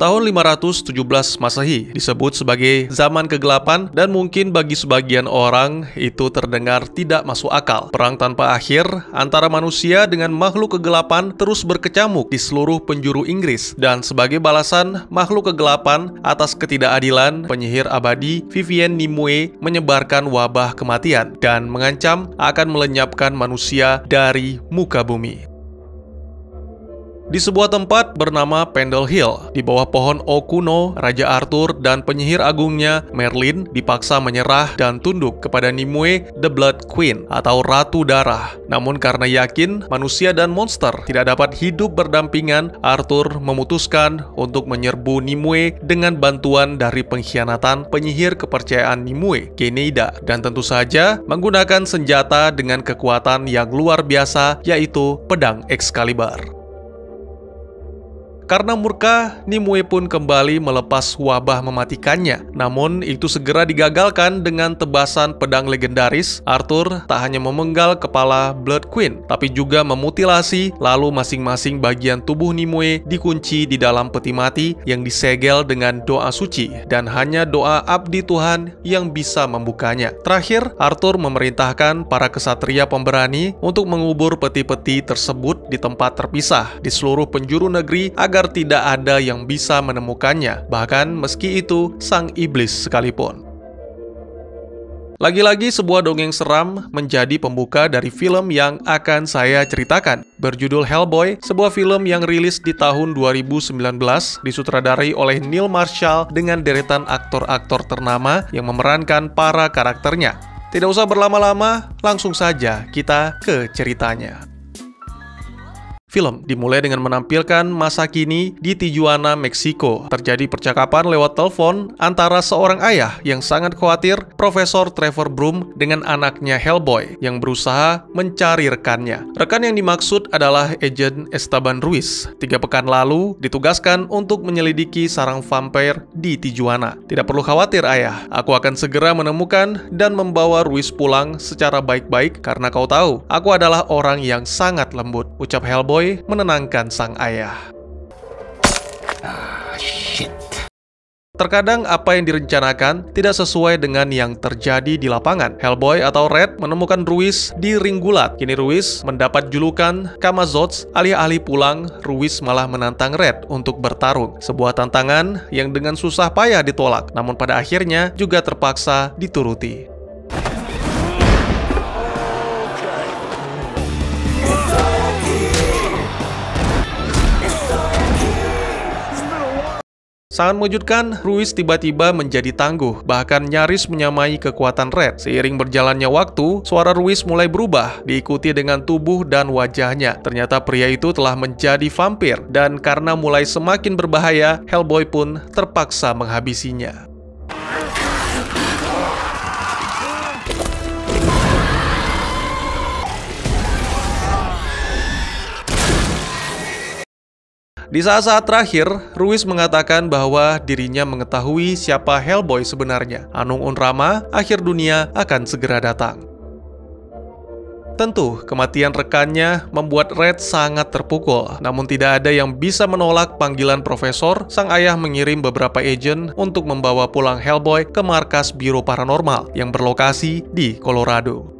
Tahun 517 Masehi disebut sebagai zaman kegelapan dan mungkin bagi sebagian orang itu terdengar tidak masuk akal. Perang tanpa akhir antara manusia dengan makhluk kegelapan terus berkecamuk di seluruh penjuru Inggris, dan sebagai balasan makhluk kegelapan atas ketidakadilan, penyihir abadi Vivienne Nimue menyebarkan wabah kematian dan mengancam akan melenyapkan manusia dari muka bumi. Di sebuah tempat bernama Pendle Hill, di bawah pohon oak kuno, Raja Arthur dan penyihir agungnya Merlin dipaksa menyerah dan tunduk kepada Nimue, the Blood Queen atau Ratu Darah. Namun karena yakin manusia dan monster tidak dapat hidup berdampingan, Arthur memutuskan untuk menyerbu Nimue dengan bantuan dari pengkhianatan penyihir kepercayaan Nimue, Geneida, dan tentu saja menggunakan senjata dengan kekuatan yang luar biasa, yaitu pedang Excalibur. Karena murka, Nimue pun kembali melepas wabah mematikannya. Namun, itu segera digagalkan dengan tebasan pedang legendaris. Arthur tak hanya memenggal kepala Blood Queen, tapi juga memutilasi, lalu masing-masing bagian tubuh Nimue dikunci di dalam peti mati yang disegel dengan doa suci, dan hanya doa abdi Tuhan yang bisa membukanya. Terakhir, Arthur memerintahkan para kesatria pemberani untuk mengubur peti-peti tersebut di tempat terpisah di seluruh penjuru negeri agar tidak ada yang bisa menemukannya, bahkan meski itu sang iblis sekalipun. Lagi-lagi sebuah dongeng seram menjadi pembuka dari film yang akan saya ceritakan, berjudul Hellboy, sebuah film yang rilis di tahun 2019, disutradarai oleh Neil Marshall dengan deretan aktor-aktor ternama yang memerankan para karakternya. Tidak usah berlama-lama, langsung saja kita ke ceritanya. Film dimulai dengan menampilkan masa kini di Tijuana, Meksiko. Terjadi percakapan lewat telepon antara seorang ayah yang sangat khawatir Profesor Trevor Broom dengan anaknya Hellboy yang berusaha mencari rekannya. Rekan yang dimaksud adalah Agent Esteban Ruiz. 3 pekan lalu ditugaskan untuk menyelidiki sarang vampire di Tijuana. Tidak perlu khawatir ayah, aku akan segera menemukan dan membawa Ruiz pulang secara baik-baik karena kau tahu, aku adalah orang yang sangat lembut, ucap Hellboy menenangkan sang ayah. Terkadang apa yang direncanakan tidak sesuai dengan yang terjadi di lapangan. Hellboy atau Red menemukan Ruiz di ring gulat. Kini Ruiz mendapat julukan Kamazots. Alih-alih pulang, Ruiz malah menantang Red untuk bertarung. Sebuah tantangan yang dengan susah payah ditolak, namun pada akhirnya juga terpaksa dituruti. Sangat mengejutkan, Ruiz tiba-tiba menjadi tangguh, bahkan nyaris menyamai kekuatan Red. Seiring berjalannya waktu, suara Ruiz mulai berubah, diikuti dengan tubuh dan wajahnya. Ternyata pria itu telah menjadi vampir, dan karena mulai semakin berbahaya, Hellboy pun terpaksa menghabisinya. Di saat-saat terakhir, Ruiz mengatakan bahwa dirinya mengetahui siapa Hellboy sebenarnya. Anung Unrama, akhir dunia akan segera datang. Tentu, kematian rekannya membuat Red sangat terpukul. Namun tidak ada yang bisa menolak panggilan Profesor. Sang ayah mengirim beberapa agen untuk membawa pulang Hellboy ke markas Biro Paranormal yang berlokasi di Colorado.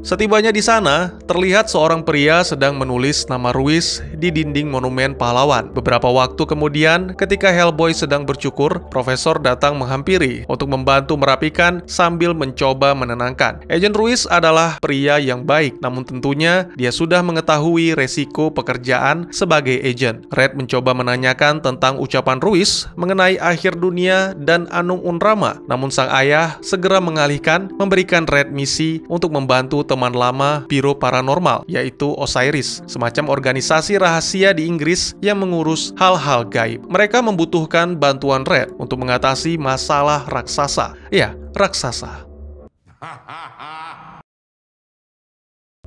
Setibanya di sana, terlihat seorang pria sedang menulis nama Ruiz di dinding monumen pahlawan. Beberapa waktu kemudian, ketika Hellboy sedang bercukur, Profesor datang menghampiri untuk membantu merapikan sambil mencoba menenangkan. Agent Ruiz adalah pria yang baik, namun tentunya dia sudah mengetahui resiko pekerjaan sebagai agent. Red mencoba menanyakan tentang ucapan Ruiz mengenai akhir dunia dan Anung Unrama, namun sang ayah segera mengalihkan, memberikan Red misi untuk membantu teman lama Biro Paranormal, yaitu Osiris, semacam organisasi rahasia di Inggris yang mengurus hal-hal gaib. Mereka membutuhkan bantuan Red untuk mengatasi masalah raksasa. Ya, raksasa.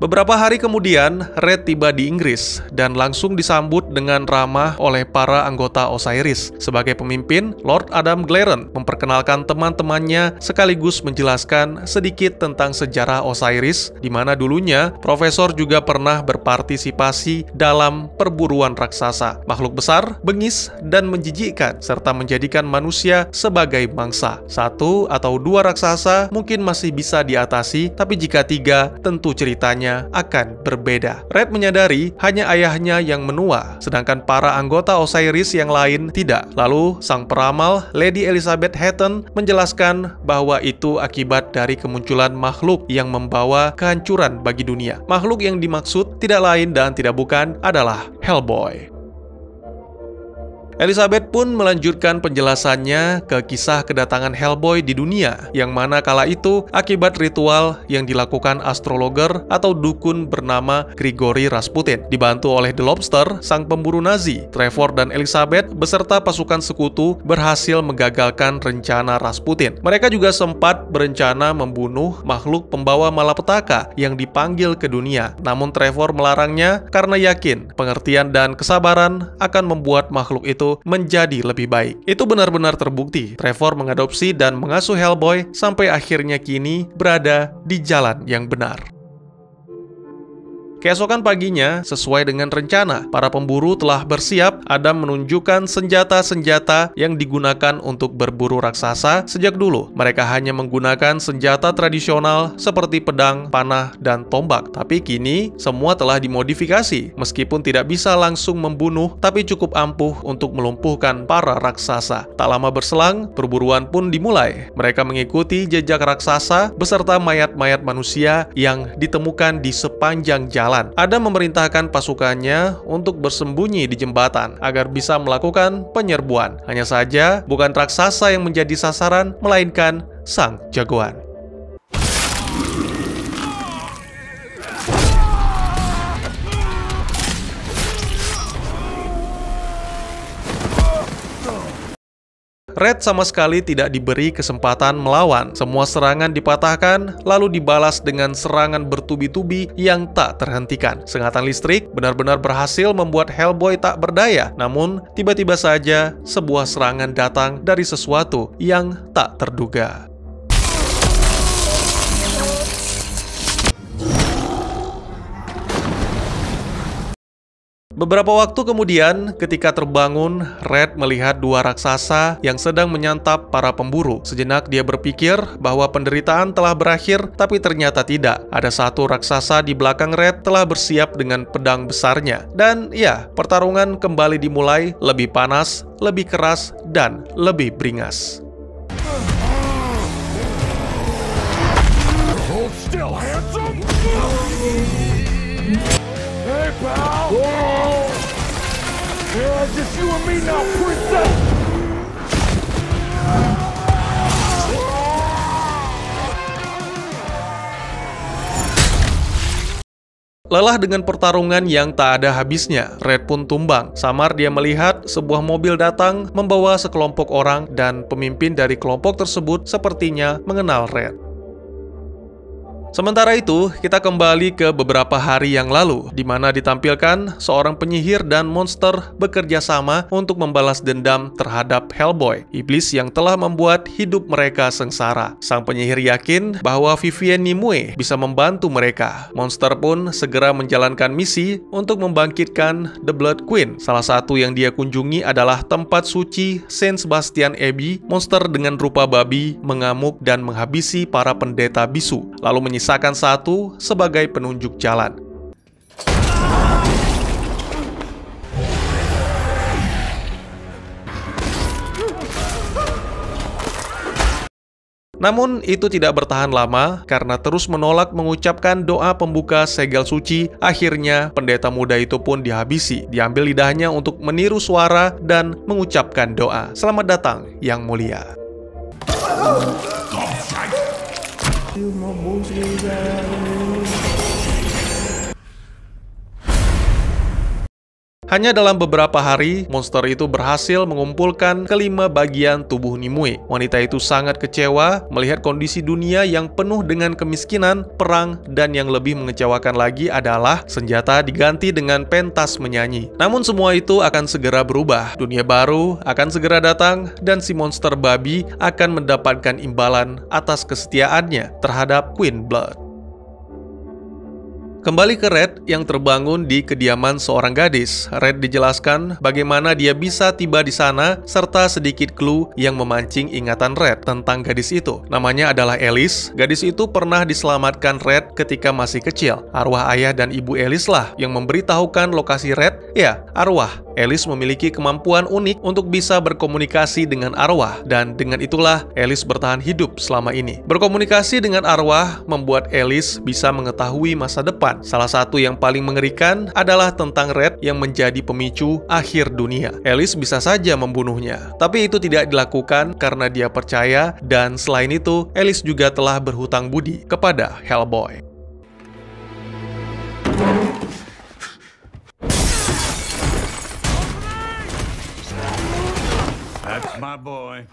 Beberapa hari kemudian, Red tiba di Inggris dan langsung disambut dengan ramah oleh para anggota Osiris. Sebagai pemimpin, Lord Adam Glaren memperkenalkan teman-temannya sekaligus menjelaskan sedikit tentang sejarah Osiris, di mana dulunya Profesor juga pernah berpartisipasi dalam perburuan raksasa, makhluk besar, bengis, dan menjijikkan, serta menjadikan manusia sebagai mangsa. 1 atau 2 raksasa mungkin masih bisa diatasi, tapi jika 3, tentu ceritanya akan berbeda. Red menyadari hanya ayahnya yang menua, sedangkan para anggota Osiris yang lain tidak. Lalu, sang peramal, Lady Elizabeth Hatton, menjelaskan bahwa itu akibat dari kemunculan makhluk yang membawa kehancuran bagi dunia. Makhluk yang dimaksud tidak lain dan tidak bukan adalah Hellboy. Elizabeth pun melanjutkan penjelasannya ke kisah kedatangan Hellboy di dunia, yang mana kala itu akibat ritual yang dilakukan astrologer atau dukun bernama Grigory Rasputin. Dibantu oleh The Lobster, sang pemburu Nazi, Trevor dan Elizabeth beserta pasukan sekutu berhasil menggagalkan rencana Rasputin. Mereka juga sempat berencana membunuh makhluk pembawa malapetaka yang dipanggil ke dunia. Namun Trevor melarangnya karena yakin pengertian dan kesabaran akan membuat makhluk itu menjadi lebih baik. Itu benar-benar terbukti. Trevor mengadopsi dan mengasuh Hellboy sampai akhirnya kini berada di jalan yang benar. Keesokan paginya, sesuai dengan rencana, para pemburu telah bersiap. Adam menunjukkan senjata-senjata yang digunakan untuk berburu raksasa sejak dulu. Mereka hanya menggunakan senjata tradisional seperti pedang, panah, dan tombak. Tapi kini, semua telah dimodifikasi. Meskipun tidak bisa langsung membunuh, tapi cukup ampuh untuk melumpuhkan para raksasa. Tak lama berselang, perburuan pun dimulai. Mereka mengikuti jejak raksasa beserta mayat-mayat manusia yang ditemukan di sepanjang jalan. Adam memerintahkan pasukannya untuk bersembunyi di jembatan agar bisa melakukan penyerbuan. Hanya saja, bukan raksasa yang menjadi sasaran, melainkan sang jagoan. Red sama sekali tidak diberi kesempatan melawan. Semua serangan dipatahkan, lalu dibalas dengan serangan bertubi-tubi yang tak terhentikan. Sengatan listrik benar-benar berhasil membuat Hellboy tak berdaya. Namun, tiba-tiba saja sebuah serangan datang dari sesuatu yang tak terduga. Beberapa waktu kemudian, ketika terbangun, Red melihat 2 raksasa yang sedang menyantap para pemburu. Sejenak dia berpikir bahwa penderitaan telah berakhir, tapi ternyata tidak. Ada 1 raksasa di belakang Red telah bersiap dengan pedang besarnya. Dan ya, pertarungan kembali dimulai, lebih panas, lebih keras, dan lebih beringas. Hold still, handsome! Hey, pal! Yeah, just you and me now, princess! Lelah dengan pertarungan yang tak ada habisnya, Red pun tumbang. Samar dia melihat sebuah mobil datang membawa sekelompok orang dan pemimpin dari kelompok tersebut sepertinya mengenal Red. Sementara itu, kita kembali ke beberapa hari yang lalu, di mana ditampilkan seorang penyihir dan monster bekerja sama untuk membalas dendam terhadap Hellboy, iblis yang telah membuat hidup mereka sengsara. Sang penyihir yakin bahwa Vivienne Nimue bisa membantu mereka. Monster pun segera menjalankan misi untuk membangkitkan The Blood Queen. Salah satu yang dia kunjungi adalah tempat suci Saint Sebastian Abbey. Monster dengan rupa babi mengamuk dan menghabisi para pendeta bisu, lalu menyisakan 1 sebagai penunjuk jalan. Namun itu tidak bertahan lama karena terus menolak mengucapkan doa pembuka segel suci. Akhirnya pendeta muda itu pun dihabisi. Diambil lidahnya untuk meniru suara dan mengucapkan doa. Selamat datang yang mulia. Hanya dalam beberapa hari, monster itu berhasil mengumpulkan kelima bagian tubuh Nimue. Wanita itu sangat kecewa melihat kondisi dunia yang penuh dengan kemiskinan, perang, dan yang lebih mengecewakan lagi adalah senjata diganti dengan pentas menyanyi. Namun semua itu akan segera berubah. Dunia baru akan segera datang dan si monster babi akan mendapatkan imbalan atas kesetiaannya terhadap Queen Blood. Kembali ke Red yang terbangun di kediaman seorang gadis. Red dijelaskan bagaimana dia bisa tiba di sana serta sedikit clue yang memancing ingatan Red tentang gadis itu. Namanya adalah Alice. Gadis itu pernah diselamatkan Red ketika masih kecil. Arwah ayah dan ibu Alice lah yang memberitahukan lokasi Red. Ya, arwah. Alice memiliki kemampuan unik untuk bisa berkomunikasi dengan arwah, dan dengan itulah Alice bertahan hidup selama ini. Berkomunikasi dengan arwah membuat Alice bisa mengetahui masa depan. Salah satu yang paling mengerikan adalah tentang Red yang menjadi pemicu akhir dunia. Alice bisa saja membunuhnya, tapi itu tidak dilakukan karena dia percaya, dan selain itu, Alice juga telah berhutang budi kepada Hellboy. That's my boy.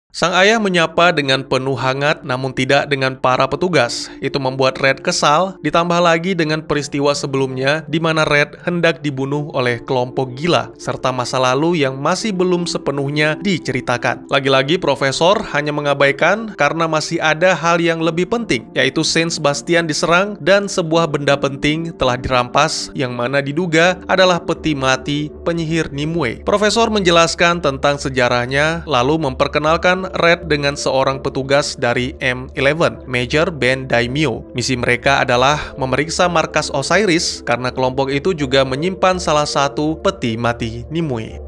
Sang ayah menyapa dengan penuh hangat namun tidak dengan para petugas. Itu membuat Red kesal, ditambah lagi dengan peristiwa sebelumnya di mana Red hendak dibunuh oleh kelompok gila, serta masa lalu yang masih belum sepenuhnya diceritakan. Lagi-lagi Profesor hanya mengabaikan karena masih ada hal yang lebih penting, yaitu Saint Sebastian diserang dan sebuah benda penting telah dirampas yang mana diduga adalah peti mati penyihir Nimue. Profesor menjelaskan tentang sejarahnya, lalu memperkenalkan Red dengan seorang petugas dari M11, Major Ben Daimyo. Misi mereka adalah memeriksa markas Osiris karena kelompok itu juga menyimpan salah satu peti mati Nimue.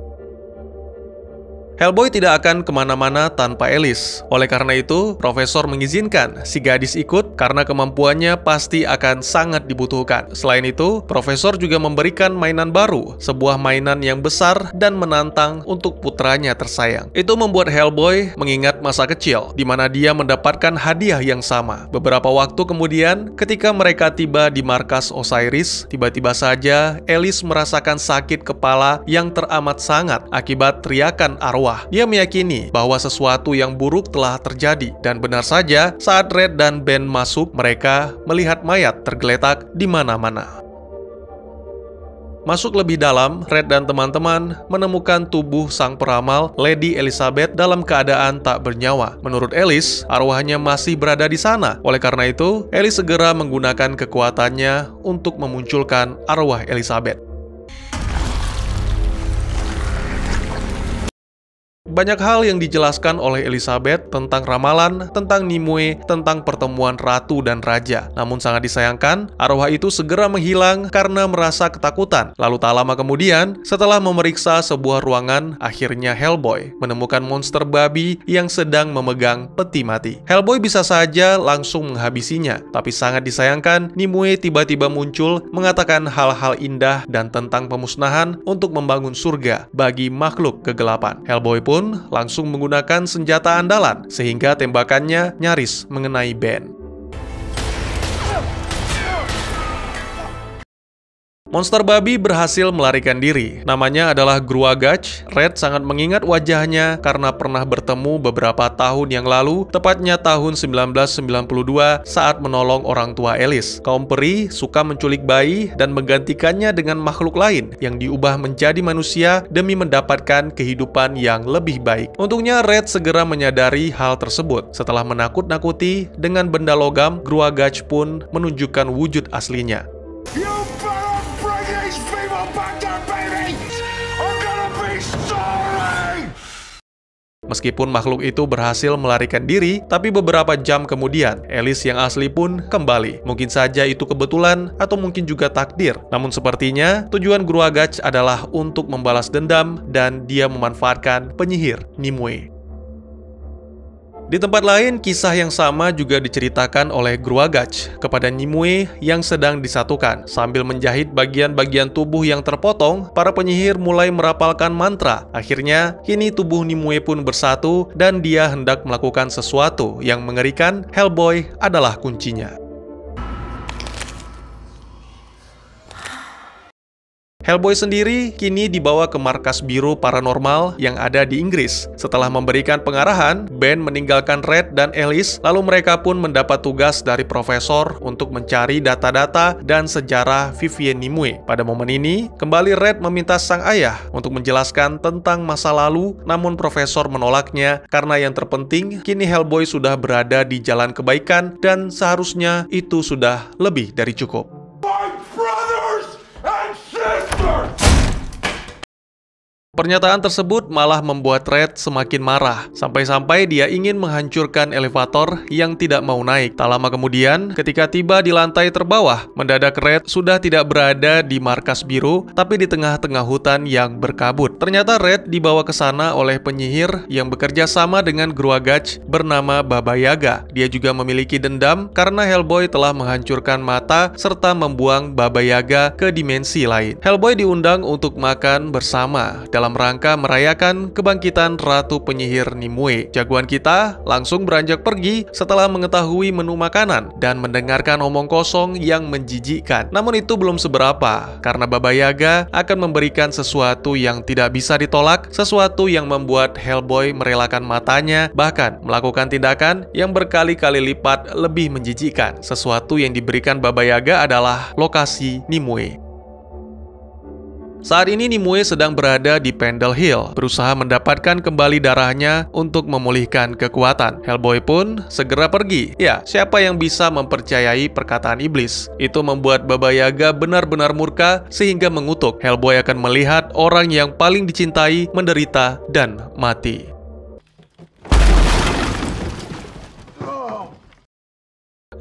Hellboy tidak akan kemana-mana tanpa Alice. Oleh karena itu, Profesor mengizinkan si gadis ikut karena kemampuannya pasti akan sangat dibutuhkan. Selain itu, Profesor juga memberikan mainan baru, sebuah mainan yang besar dan menantang untuk putranya tersayang. Itu membuat Hellboy mengingat masa kecil, di mana dia mendapatkan hadiah yang sama. Beberapa waktu kemudian, ketika mereka tiba di markas Osiris, tiba-tiba saja Alice merasakan sakit kepala yang teramat sangat akibat teriakan arwah. Dia meyakini bahwa sesuatu yang buruk telah terjadi, dan benar saja saat Red dan Ben masuk, mereka melihat mayat tergeletak di mana-mana. Masuk lebih dalam, Red dan teman-teman menemukan tubuh sang peramal, Lady Elizabeth, dalam keadaan tak bernyawa. Menurut Alice, arwahnya masih berada di sana. Oleh karena itu, Alice segera menggunakan kekuatannya untuk memunculkan arwah Elizabeth. Banyak hal yang dijelaskan oleh Elizabeth tentang ramalan, tentang Nimue, tentang pertemuan ratu dan raja. Namun sangat disayangkan, arwah itu segera menghilang karena merasa ketakutan. Lalu tak lama kemudian, setelah memeriksa sebuah ruangan, akhirnya Hellboy menemukan monster babi yang sedang memegang peti mati. Hellboy bisa saja langsung menghabisinya, tapi sangat disayangkan, Nimue tiba-tiba muncul mengatakan hal-hal indah dan tentang pemusnahan untuk membangun surga bagi makhluk kegelapan. Hellboy pun langsung menggunakan senjata andalan sehingga tembakannya nyaris mengenai Ben. Monster babi berhasil melarikan diri. Namanya adalah Gruagach. Red sangat mengingat wajahnya karena pernah bertemu beberapa tahun yang lalu, tepatnya tahun 1992 saat menolong orang tua Alice. Kaum peri suka menculik bayi dan menggantikannya dengan makhluk lain yang diubah menjadi manusia demi mendapatkan kehidupan yang lebih baik. Untungnya Red segera menyadari hal tersebut. Setelah menakut-nakuti dengan benda logam, Gruagach pun menunjukkan wujud aslinya. You better bring these people back to baby! I'm gonna be sorry! Meskipun makhluk itu berhasil melarikan diri, tapi beberapa jam kemudian, Alice yang asli pun kembali. Mungkin saja itu kebetulan, atau mungkin juga takdir. Namun sepertinya, tujuan Gruagach adalah untuk membalas dendam, dan dia memanfaatkan penyihir Nimue. Di tempat lain, kisah yang sama juga diceritakan oleh Gruagach kepada Nimue yang sedang disatukan. Sambil menjahit bagian-bagian tubuh yang terpotong, para penyihir mulai merapalkan mantra. Akhirnya, kini tubuh Nimue pun bersatu dan dia hendak melakukan sesuatu yang mengerikan. Hellboy adalah kuncinya. Hellboy sendiri kini dibawa ke markas biru paranormal yang ada di Inggris. Setelah memberikan pengarahan, Ben meninggalkan Red dan Alice, lalu mereka pun mendapat tugas dari profesor untuk mencari data-data dan sejarah Vivien Nimue. Pada momen ini, kembali Red meminta sang ayah untuk menjelaskan tentang masa lalu, namun profesor menolaknya karena yang terpenting, kini Hellboy sudah berada di jalan kebaikan dan seharusnya itu sudah lebih dari cukup. My brothers and sisters! Pernyataan tersebut malah membuat Red semakin marah, sampai-sampai dia ingin menghancurkan elevator yang tidak mau naik. Tak lama kemudian, ketika tiba di lantai terbawah, mendadak Red sudah tidak berada di markas biru, tapi di tengah-tengah hutan yang berkabut. Ternyata Red dibawa ke sana oleh penyihir yang bekerja sama dengan Gruagach bernama Baba Yaga. Dia juga memiliki dendam karena Hellboy telah menghancurkan mata serta membuang Baba Yaga ke dimensi lain. Hellboy diundang untuk makan bersama dalam rangka merayakan kebangkitan Ratu Penyihir Nimue. Jagoan kita langsung beranjak pergi setelah mengetahui menu makanan dan mendengarkan omong kosong yang menjijikkan. Namun itu belum seberapa, karena Baba Yaga akan memberikan sesuatu yang tidak bisa ditolak, sesuatu yang membuat Hellboy merelakan matanya, bahkan melakukan tindakan yang berkali-kali lipat lebih menjijikkan. Sesuatu yang diberikan Baba Yaga adalah lokasi Nimue. Saat ini Nimue sedang berada di Pendle Hill, berusaha mendapatkan kembali darahnya untuk memulihkan kekuatan. Hellboy pun segera pergi. Ya, siapa yang bisa mempercayai perkataan iblis? Itu membuat Baba Yaga benar-benar murka sehingga mengutuk. Hellboy akan melihat orang yang paling dicintai menderita dan mati.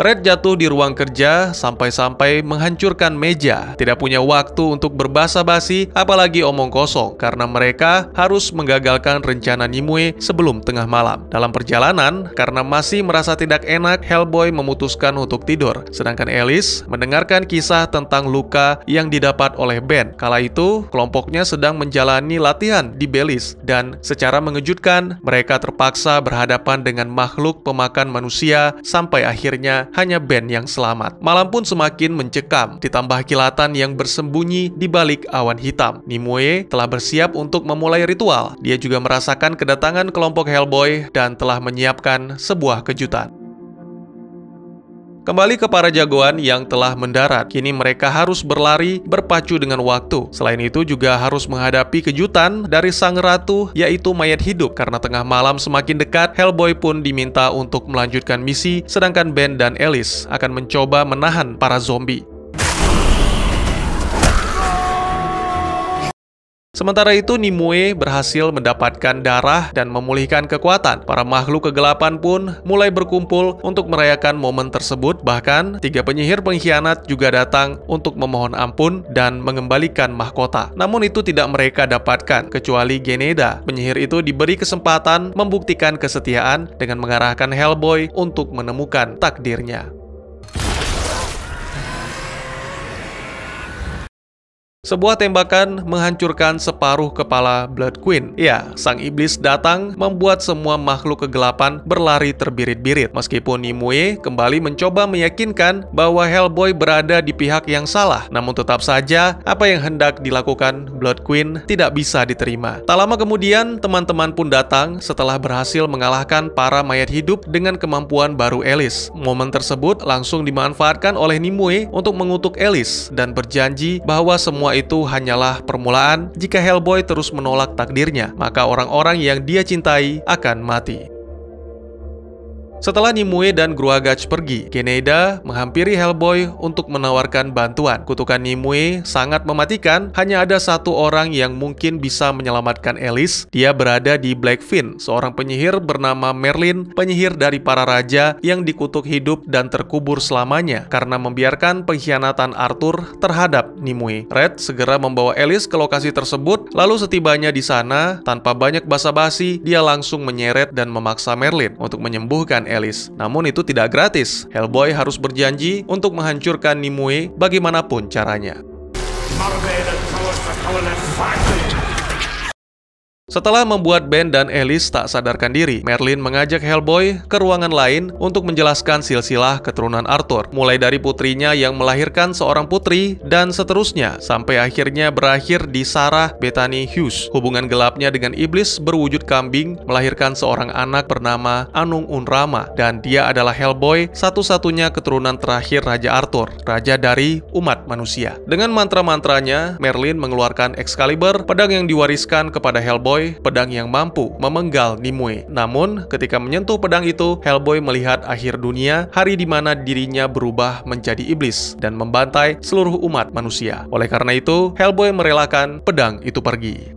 Red jatuh di ruang kerja sampai-sampai menghancurkan meja. Tidak punya waktu untuk berbasa-basi, apalagi omong kosong, karena mereka harus menggagalkan rencana Nimue sebelum tengah malam. Dalam perjalanan, karena masih merasa tidak enak, Hellboy memutuskan untuk tidur. Sedangkan Alice mendengarkan kisah tentang luka yang didapat oleh Ben. Kala itu, kelompoknya sedang menjalani latihan di Belize, dan secara mengejutkan, mereka terpaksa berhadapan dengan makhluk pemakan manusia sampai akhirnya hanya Ben yang selamat. Malam pun semakin mencekam, ditambah kilatan yang bersembunyi di balik awan hitam. Nimue telah bersiap untuk memulai ritual. Dia juga merasakan kedatangan kelompok Hellboy dan telah menyiapkan sebuah kejutan. Kembali ke para jagoan yang telah mendarat, kini mereka harus berlari berpacu dengan waktu. Selain itu juga harus menghadapi kejutan dari sang ratu, yaitu mayat hidup. Karena tengah malam semakin dekat, Hellboy pun diminta untuk melanjutkan misi, sedangkan Ben dan Alice akan mencoba menahan para zombie. Sementara itu, Nimue berhasil mendapatkan darah dan memulihkan kekuatan. Para makhluk kegelapan pun mulai berkumpul untuk merayakan momen tersebut. Bahkan, 3 penyihir pengkhianat juga datang untuk memohon ampun dan mengembalikan mahkota. Namun itu tidak mereka dapatkan, kecuali Geneda. Penyihir itu diberi kesempatan membuktikan kesetiaan dengan mengarahkan Hellboy untuk menemukan takdirnya. Sebuah tembakan menghancurkan separuh kepala Blood Queen. Ya, sang iblis datang membuat semua makhluk kegelapan berlari terbirit-birit. Meskipun Nimue kembali mencoba meyakinkan bahwa Hellboy berada di pihak yang salah, namun tetap saja apa yang hendak dilakukan Blood Queen tidak bisa diterima. Tak lama kemudian, teman-teman pun datang setelah berhasil mengalahkan para mayat hidup dengan kemampuan baru Alice. Momen tersebut langsung dimanfaatkan oleh Nimue untuk mengutuk Alice dan berjanji bahwa semua itu hanyalah permulaan. Jika Hellboy terus menolak takdirnya, maka orang-orang yang dia cintai akan mati. Setelah Nimue dan Gruagach pergi, Geneda menghampiri Hellboy untuk menawarkan bantuan. Kutukan Nimue sangat mematikan, hanya ada satu orang yang mungkin bisa menyelamatkan Alice. Dia berada di Blackfin, seorang penyihir bernama Merlin, penyihir dari para raja yang dikutuk hidup dan terkubur selamanya karena membiarkan pengkhianatan Arthur terhadap Nimue. Red segera membawa Alice ke lokasi tersebut, lalu setibanya di sana, tanpa banyak basa-basi, dia langsung menyeret dan memaksa Merlin untuk menyembuhkan Alice. Namun itu tidak gratis. Hellboy harus berjanji untuk menghancurkan Nimue bagaimanapun caranya. Setelah membuat Ben dan Alice tak sadarkan diri, Merlin mengajak Hellboy ke ruangan lain untuk menjelaskan silsilah keturunan Arthur, mulai dari putrinya yang melahirkan seorang putri dan seterusnya, sampai akhirnya berakhir di Sarah Bethany Hughes. Hubungan gelapnya dengan iblis berwujud kambing melahirkan seorang anak bernama Anung Unrama, dan dia adalah Hellboy, satu-satunya keturunan terakhir Raja Arthur, raja dari umat manusia. Dengan mantra-mantranya, Merlin mengeluarkan Excalibur, pedang yang diwariskan kepada Hellboy, pedang yang mampu memenggal Nimue. Namun, ketika menyentuh pedang itu, Hellboy melihat akhir dunia, hari di mana dirinya berubah menjadi iblis dan membantai seluruh umat manusia. Oleh karena itu, Hellboy merelakan pedang itu pergi.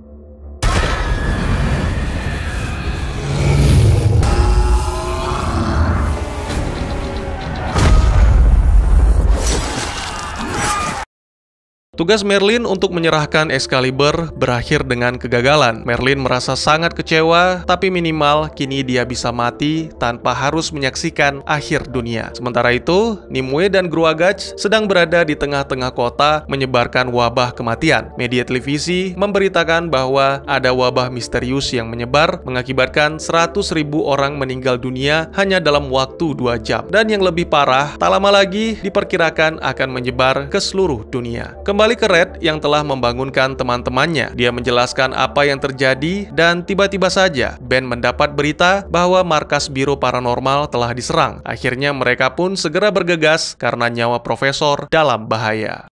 Tugas Merlin untuk menyerahkan Excalibur berakhir dengan kegagalan. Merlin merasa sangat kecewa, tapi minimal kini dia bisa mati tanpa harus menyaksikan akhir dunia. Sementara itu, Nimue dan Gruagach sedang berada di tengah-tengah kota menyebarkan wabah kematian. Media televisi memberitakan bahwa ada wabah misterius yang menyebar mengakibatkan 100.000 orang meninggal dunia hanya dalam waktu 2 jam. Dan yang lebih parah, tak lama lagi diperkirakan akan menyebar ke seluruh dunia. Kembali ke Red yang telah membangunkan teman-temannya. Dia menjelaskan apa yang terjadi dan tiba-tiba saja Ben mendapat berita bahwa markas Biro Paranormal telah diserang. Akhirnya mereka pun segera bergegas karena nyawa Profesor dalam bahaya.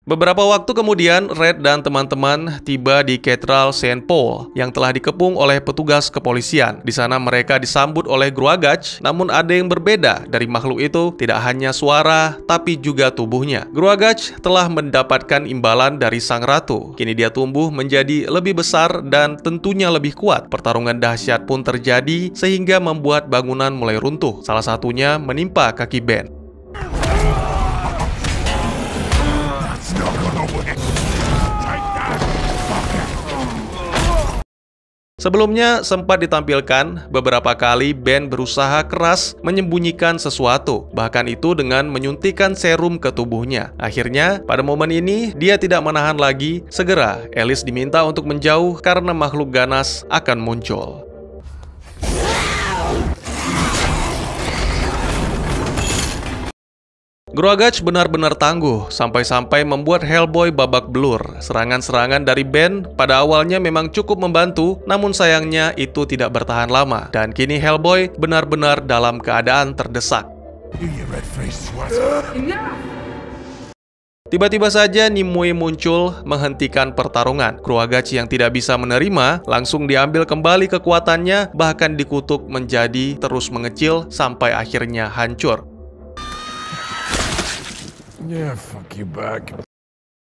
Beberapa waktu kemudian, Red dan teman-teman tiba di Katedral St. Paul yang telah dikepung oleh petugas kepolisian. Di sana mereka disambut oleh Gruagach, namun ada yang berbeda dari makhluk itu, tidak hanya suara, tapi juga tubuhnya. Gruagach telah mendapatkan imbalan dari sang ratu. Kini dia tumbuh menjadi lebih besar dan tentunya lebih kuat. Pertarungan dahsyat pun terjadi sehingga membuat bangunan mulai runtuh. Salah satunya menimpa kaki Ben. Sebelumnya sempat ditampilkan beberapa kali Ben berusaha keras menyembunyikan sesuatu, bahkan itu dengan menyuntikkan serum ke tubuhnya. Akhirnya, pada momen ini dia tidak menahan lagi, segera Alice diminta untuk menjauh karena makhluk ganas akan muncul. Gruagach benar-benar tangguh, sampai-sampai membuat Hellboy babak belur. Serangan-serangan dari Ben pada awalnya memang cukup membantu, namun sayangnya itu tidak bertahan lama. Dan kini Hellboy benar-benar dalam keadaan terdesak. Tiba-tiba saja Nimue muncul menghentikan pertarungan. Gruagach yang tidak bisa menerima langsung diambil kembali kekuatannya, bahkan dikutuk menjadi terus mengecil sampai akhirnya hancur. Yeah, fuck you back.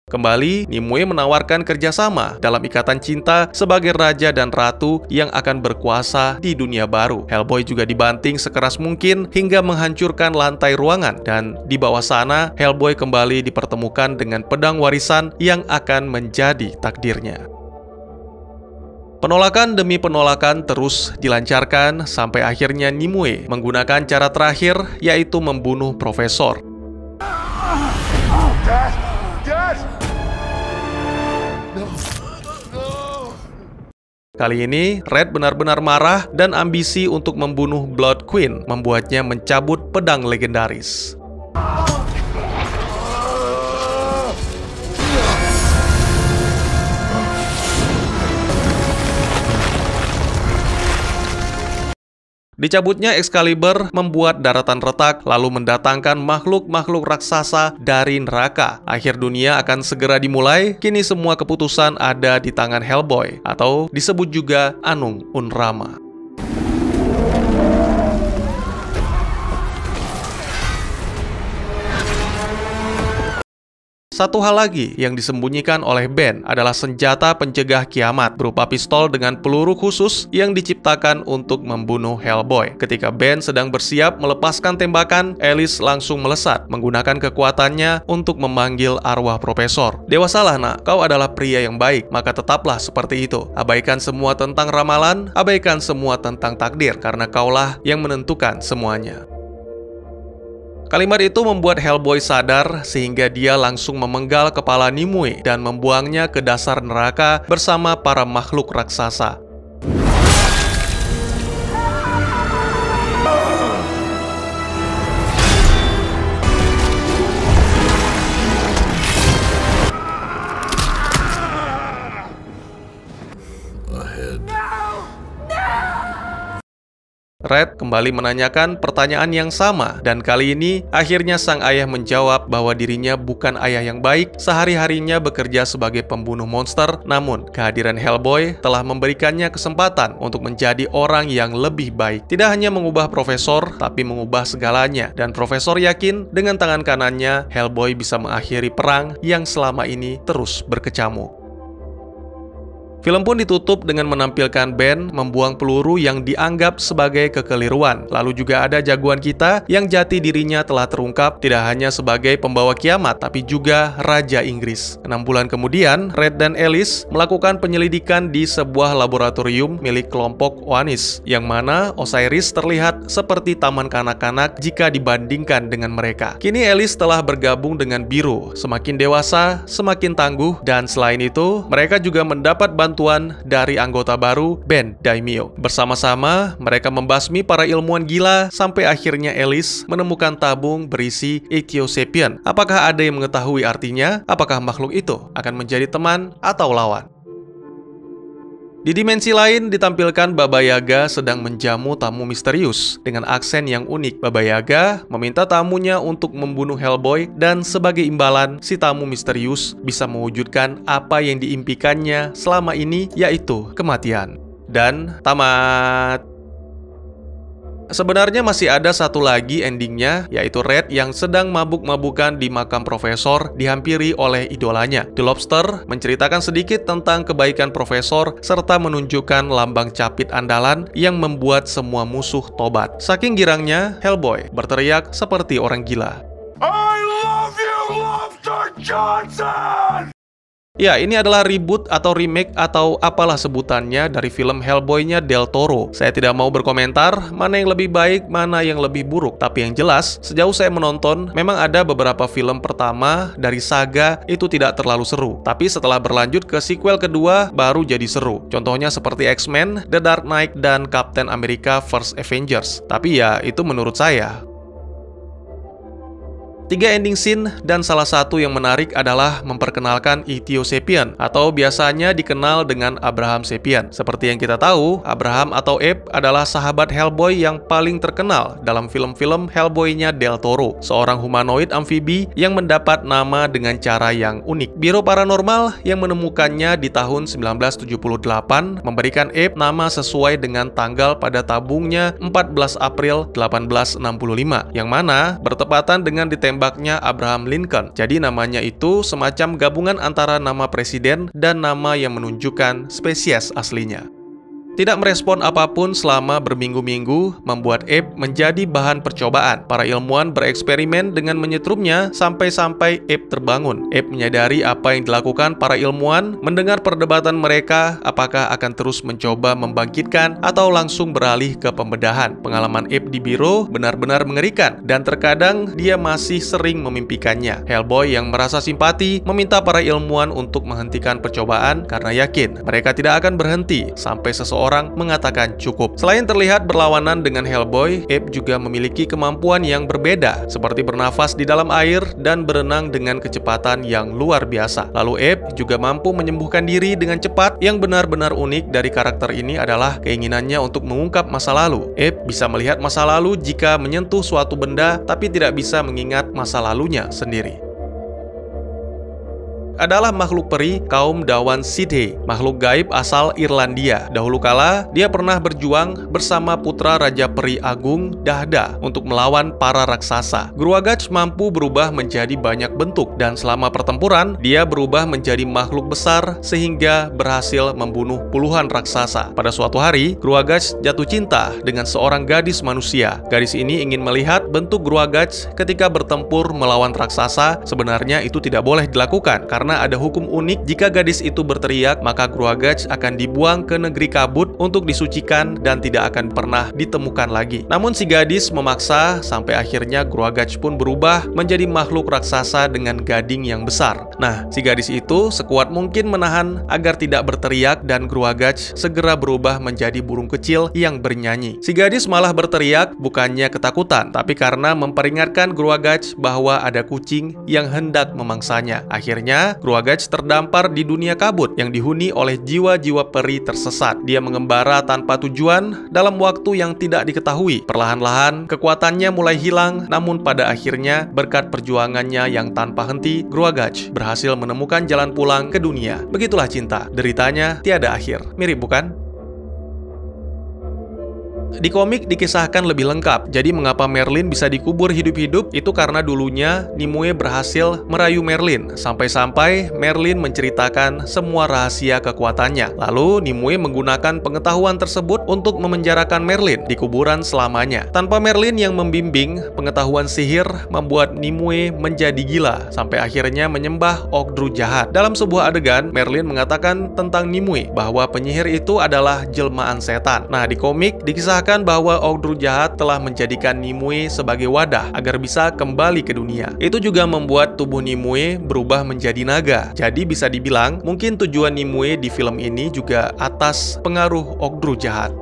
Kembali, Nimue menawarkan kerjasama dalam ikatan cinta sebagai raja dan ratu yang akan berkuasa di dunia baru. Hellboy juga dibanting sekeras mungkin hingga menghancurkan lantai ruangan, dan di bawah sana Hellboy kembali dipertemukan dengan pedang warisan yang akan menjadi takdirnya. Penolakan demi penolakan terus dilancarkan sampai akhirnya Nimue menggunakan cara terakhir, yaitu membunuh Profesor. Kali ini, Red benar-benar marah dan ambisi untuk membunuh Blood Queen membuatnya mencabut pedang legendaris. Dicabutnya Excalibur membuat daratan retak, lalu mendatangkan makhluk-makhluk raksasa dari neraka. Akhir dunia akan segera dimulai, kini semua keputusan ada di tangan Hellboy, atau disebut juga Anung Unrama. Satu hal lagi yang disembunyikan oleh Ben adalah senjata pencegah kiamat berupa pistol dengan peluru khusus yang diciptakan untuk membunuh Hellboy. Ketika Ben sedang bersiap melepaskan tembakan, Alice langsung melesat menggunakan kekuatannya untuk memanggil arwah Profesor. "Dewasalah nak, kau adalah pria yang baik, maka tetaplah seperti itu. Abaikan semua tentang ramalan, abaikan semua tentang takdir, karena kaulah yang menentukan semuanya." Kalimat itu membuat Hellboy sadar sehingga dia langsung memenggal kepala Nimue dan membuangnya ke dasar neraka bersama para makhluk raksasa. Red kembali menanyakan pertanyaan yang sama, dan kali ini akhirnya sang ayah menjawab bahwa dirinya bukan ayah yang baik, sehari-harinya bekerja sebagai pembunuh monster, namun kehadiran Hellboy telah memberikannya kesempatan untuk menjadi orang yang lebih baik. Tidak hanya mengubah Profesor, tapi mengubah segalanya, dan Profesor yakin dengan tangan kanannya, Hellboy bisa mengakhiri perang yang selama ini terus berkecamuk. Film pun ditutup dengan menampilkan Ben membuang peluru yang dianggap sebagai kekeliruan. Lalu juga ada jagoan kita yang jati dirinya telah terungkap tidak hanya sebagai pembawa kiamat, tapi juga Raja Inggris. 6 bulan kemudian, Red dan Alice melakukan penyelidikan di sebuah laboratorium milik kelompok Oanis, yang mana Osiris terlihat seperti taman kanak-kanak jika dibandingkan dengan mereka. Kini Alice telah bergabung dengan Biru, semakin dewasa, semakin tangguh, dan selain itu, mereka juga mendapat bantuan dari anggota baru, Ben Daimyo. Bersama-sama, mereka membasmi para ilmuwan gila sampai akhirnya Alice menemukan tabung berisi Ethiosepian. Apakah ada yang mengetahui artinya? Apakah makhluk itu akan menjadi teman atau lawan? Di dimensi lain ditampilkan Baba Yaga sedang menjamu tamu misterius. Dengan aksen yang unik, Baba Yaga meminta tamunya untuk membunuh Hellboy dan sebagai imbalan, si tamu misterius bisa mewujudkan apa yang diimpikannya selama ini, yaitu kematian. Dan tamat. Sebenarnya masih ada satu lagi endingnya, yaitu Red yang sedang mabuk-mabukan di makam Profesor dihampiri oleh idolanya. The Lobster menceritakan sedikit tentang kebaikan Profesor serta menunjukkan lambang capit andalan yang membuat semua musuh tobat. Saking girangnya, Hellboy berteriak seperti orang gila. I love you, Lobster Johnson! Ya, ini adalah reboot atau remake atau apalah sebutannya dari film Hellboy-nya Del Toro. Saya tidak mau berkomentar mana yang lebih baik, mana yang lebih buruk. Tapi yang jelas, sejauh saya menonton, memang ada beberapa film pertama dari saga itu tidak terlalu seru. Tapi setelah berlanjut ke sequel kedua, baru jadi seru. Contohnya seperti X-Men, The Dark Knight, dan Captain America First Avengers. Tapi ya, itu menurut saya. 3 ending scene, dan salah satu yang menarik adalah memperkenalkan Ethiosepian atau biasanya dikenal dengan Abraham Sapien. Seperti yang kita tahu, Abraham atau Abe adalah sahabat Hellboy yang paling terkenal dalam film-film Hellboy-nya Del Toro, seorang humanoid amfibi yang mendapat nama dengan cara yang unik. Biro Paranormal yang menemukannya di tahun 1978 memberikan Abe nama sesuai dengan tanggal pada tabungnya 14 April 1865, yang mana bertepatan dengan ditembaknya Abraham Lincoln. Jadi namanya itu semacam gabungan antara nama presiden dan nama yang menunjukkan spesies aslinya. Tidak merespon apapun selama berminggu-minggu membuat Abe menjadi bahan percobaan. Para ilmuwan bereksperimen dengan menyetrumnya sampai-sampai Abe terbangun. Abe menyadari apa yang dilakukan para ilmuwan, mendengar perdebatan mereka apakah akan terus mencoba membangkitkan atau langsung beralih ke pembedahan. Pengalaman Abe di biro benar-benar mengerikan dan terkadang dia masih sering memimpikannya. Hellboy yang merasa simpati meminta para ilmuwan untuk menghentikan percobaan karena yakin mereka tidak akan berhenti sampai seseorang mengatakan cukup. Selain terlihat berlawanan dengan Hellboy, Abe juga memiliki kemampuan yang berbeda, seperti bernafas di dalam air dan berenang dengan kecepatan yang luar biasa. Lalu Abe juga mampu menyembuhkan diri dengan cepat. Yang benar-benar unik dari karakter ini adalah keinginannya untuk mengungkap masa lalu. Abe bisa melihat masa lalu jika menyentuh suatu benda, tapi tidak bisa mengingat masa lalunya sendiri. Adalah makhluk peri kaum Dawan Sidhe, makhluk gaib asal Irlandia. Dahulu kala, dia pernah berjuang bersama putra Raja Peri Agung Dahda untuk melawan para raksasa. Gruagach mampu berubah menjadi banyak bentuk, dan selama pertempuran, dia berubah menjadi makhluk besar sehingga berhasil membunuh puluhan raksasa. Pada suatu hari, Gruagach jatuh cinta dengan seorang gadis manusia. Gadis ini ingin melihat bentuk Gruagach ketika bertempur melawan raksasa. Sebenarnya itu tidak boleh dilakukan karena karena ada hukum unik jika gadis itu berteriak, maka Gruagach akan dibuang ke negeri kabut untuk disucikan dan tidak akan pernah ditemukan lagi. Namun si gadis memaksa sampai akhirnya Gruagach pun berubah menjadi makhluk raksasa dengan gading yang besar. Nah, si gadis itu sekuat mungkin menahan agar tidak berteriak dan Gruagach segera berubah menjadi burung kecil yang bernyanyi. Si gadis malah berteriak bukannya ketakutan, tapi karena memperingatkan Gruagach bahwa ada kucing yang hendak memangsanya. Akhirnya, Gruagach terdampar di dunia kabut yang dihuni oleh jiwa-jiwa peri tersesat. Dia mengembara tanpa tujuan dalam waktu yang tidak diketahui. Perlahan-lahan, kekuatannya mulai hilang, namun pada akhirnya, berkat perjuangannya yang tanpa henti, Gruagach berhasil menemukan jalan pulang ke dunia. Begitulah cinta, deritanya tiada akhir. Mirip bukan? Di komik dikisahkan lebih lengkap, jadi mengapa Merlin bisa dikubur hidup-hidup itu karena dulunya Nimue berhasil merayu Merlin, sampai-sampai Merlin menceritakan semua rahasia kekuatannya. Lalu Nimue menggunakan pengetahuan tersebut untuk memenjarakan Merlin di kuburan selamanya. Tanpa Merlin yang membimbing, pengetahuan sihir membuat Nimue menjadi gila, sampai akhirnya menyembah Ogdru jahat. Dalam sebuah adegan, Merlin mengatakan tentang Nimue bahwa penyihir itu adalah jelmaan setan. Nah, di komik dikisahkan bahwa Ogdru jahat telah menjadikan Nimue sebagai wadah agar bisa kembali ke dunia. Itu juga membuat tubuh Nimue berubah menjadi naga. Jadi bisa dibilang mungkin tujuan Nimue di film ini juga atas pengaruh Ogdru jahat.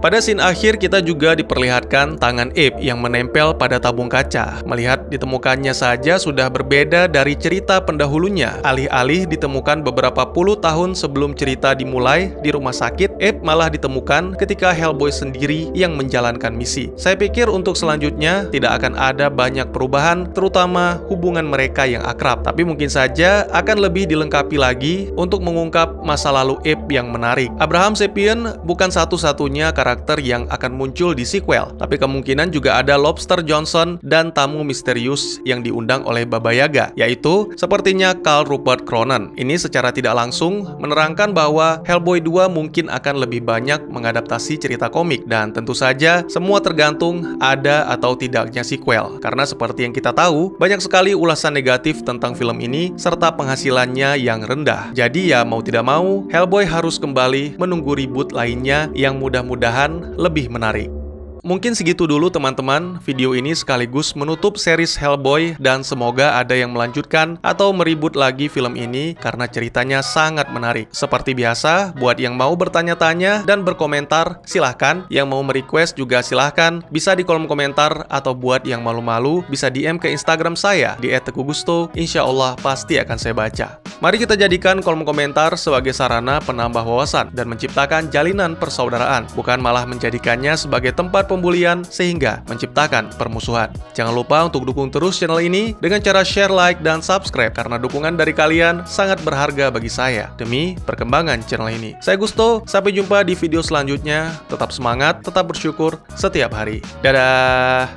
Pada scene akhir kita juga diperlihatkan tangan Abe yang menempel pada tabung kaca. Melihat ditemukannya saja sudah berbeda dari cerita pendahulunya. Alih-alih ditemukan beberapa puluh tahun sebelum cerita dimulai di rumah sakit, Abe malah ditemukan ketika Hellboy sendiri yang menjalankan misi. Saya pikir untuk selanjutnya tidak akan ada banyak perubahan, terutama hubungan mereka yang akrab. Tapi mungkin saja akan lebih dilengkapi lagi untuk mengungkap masa lalu Abe yang menarik. Abraham Sapien bukan satu-satunya karakter yang akan muncul di sequel, tapi kemungkinan juga ada Lobster Johnson dan tamu misterius yang diundang oleh Baba Yaga, yaitu sepertinya Carl Rupert Cronen. Ini secara tidak langsung menerangkan bahwa Hellboy 2 mungkin akan lebih banyak mengadaptasi cerita komik, dan tentu saja semua tergantung ada atau tidaknya sequel, karena seperti yang kita tahu, banyak sekali ulasan negatif tentang film ini serta penghasilannya yang rendah. Jadi ya mau tidak mau, Hellboy harus kembali menunggu reboot lainnya yang mudah-mudahan lebih menarik. Mungkin segitu dulu teman-teman, video ini sekaligus menutup series Hellboy dan semoga ada yang melanjutkan atau meribut lagi film ini karena ceritanya sangat menarik. Seperti biasa, buat yang mau bertanya-tanya dan berkomentar silahkan, yang mau merequest juga silahkan, bisa di kolom komentar atau buat yang malu-malu bisa DM ke Instagram saya di @teguhgusto, insya Allah pasti akan saya baca. Mari kita jadikan kolom komentar sebagai sarana penambah wawasan dan menciptakan jalinan persaudaraan, bukan malah menjadikannya sebagai tempat pembulian sehingga menciptakan permusuhan. Jangan lupa untuk dukung terus channel ini dengan cara share, like, dan subscribe karena dukungan dari kalian sangat berharga bagi saya demi perkembangan channel ini. Saya Gusto, sampai jumpa di video selanjutnya. Tetap semangat, tetap bersyukur setiap hari. Dadah!